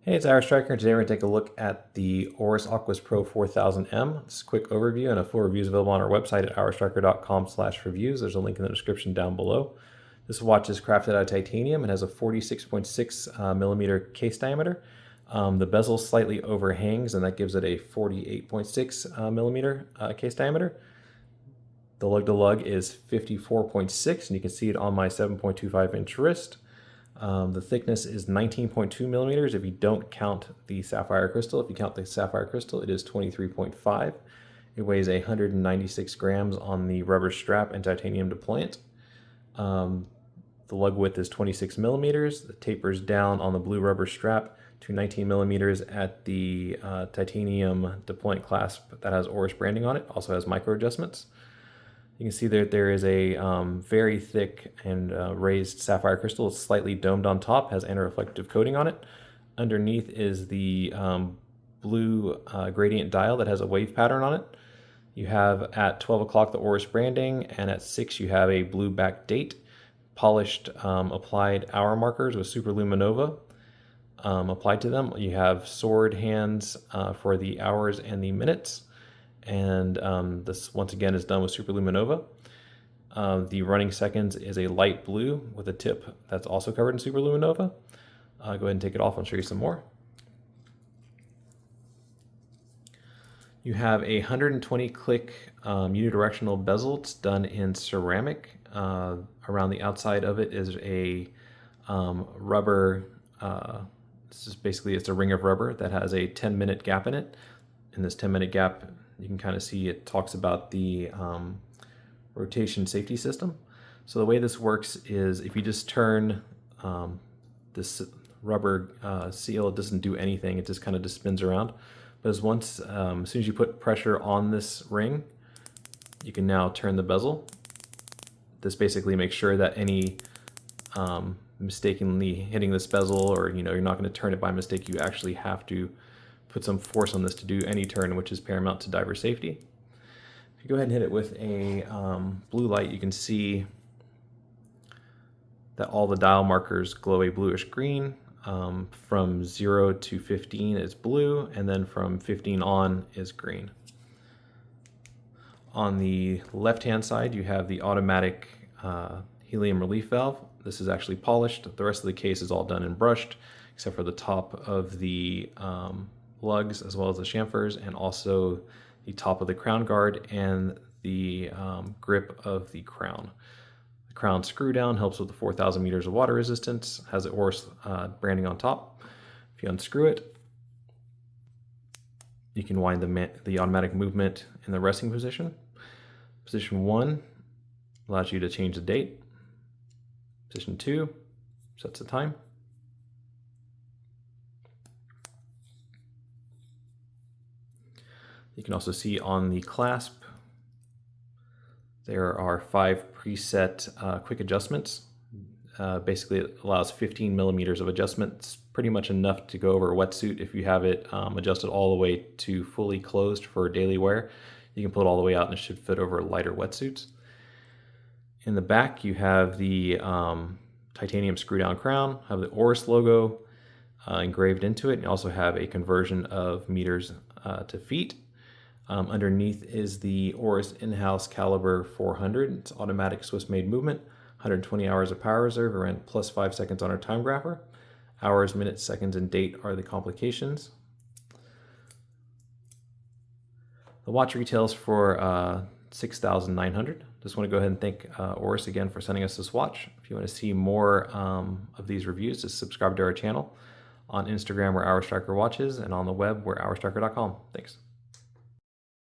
Hey, it's Oris Striker. Today we're going to take a look at the Oris Aquis Pro 4000M. It's a quick overview, and a full review is available on our website at ourstriker.com/reviews. There's a link in the description down below. This watch is crafted out of titanium and has a 46.6 millimeter case diameter. The bezel slightly overhangs, and that gives it a 48.6 millimeter case diameter. The lug-to-lug is 54.6, and you can see it on my 7.25-inch wrist. The thickness is 19.2 millimeters if you don't count the sapphire crystal. If you count the sapphire crystal, it is 23.5. It weighs 196 grams on the rubber strap and titanium deployant. The lug width is 26 millimeters. The tapers down on the blue rubber strap to 19 millimeters at the titanium deployant clasp that has Oris branding on it. Also has micro adjustments. You can see that there is a very thick and raised sapphire crystal. It's slightly domed on top, has anti-reflective coating on it. Underneath is the blue gradient dial that has a wave pattern on it. You have at 12 o'clock the Oris branding, and at 6 you have a blue back date, polished applied hour markers with Super-Luminova applied to them. You have sword hands for the hours and the minutes. And this once again is done with Super-Luminova. The running seconds is a light blue with a tip that's also covered in Super-Luminova. Go ahead and take it off. I'll show you some more. You have a 120 click unidirectional bezel. It's done in ceramic. Around the outside of it is a rubber. This is basically, it's a ring of rubber that has a 10-minute gap in it. In this 10-minute gap, you can kind of see it talks about the rotation safety system. So the way this works is if you just turn this rubber seal, it doesn't do anything. It just kind of just spins around. But as soon as you put pressure on this ring, you can now turn the bezel. This basically makes sure that any mistakenly hitting this bezel, or you're not going to turn it by mistake. You actually have to put some force on this to do any turn, which is paramount to diver safety. If you go ahead and hit it with a blue light, you can see that all the dial markers glow a bluish green. From 0 to 15 is blue, and then from 15 on is green. On the left-hand side, you have the automatic helium relief valve. This is actually polished. The rest of the case is all done and brushed, except for the top of the lugs, as well as the chamfers, and also the top of the crown guard and the grip of the crown. The crown screw down helps with the 4,000 meters of water resistance, has the Oris branding on top. If you unscrew it, you can wind the automatic movement in the resting position. Position 1 allows you to change the date. Position 2 sets the time. You can also see on the clasp, there are 5 preset quick adjustments. Basically, it allows 15 millimeters of adjustment. It's pretty much enough to go over a wetsuit. If you have it adjusted all the way to fully closed for daily wear, you can pull it all the way out and it should fit over lighter wetsuits. In the back, you have the titanium screw-down crown, have the Oris logo engraved into it. You also have a conversion of meters to feet. Underneath is the Oris in-house caliber 400. It's automatic Swiss-made movement, 120 hours of power reserve, around plus 5 seconds on our time grapher. Hours, minutes, seconds, and date are the complications. The watch retails for $6,900. Just want to go ahead and thank Oris again for sending us this watch. If you want to see more of these reviews, just subscribe to our channel. On Instagram, we're Oris Striker Watches, and on the web, we're ourstriker.com. Thanks.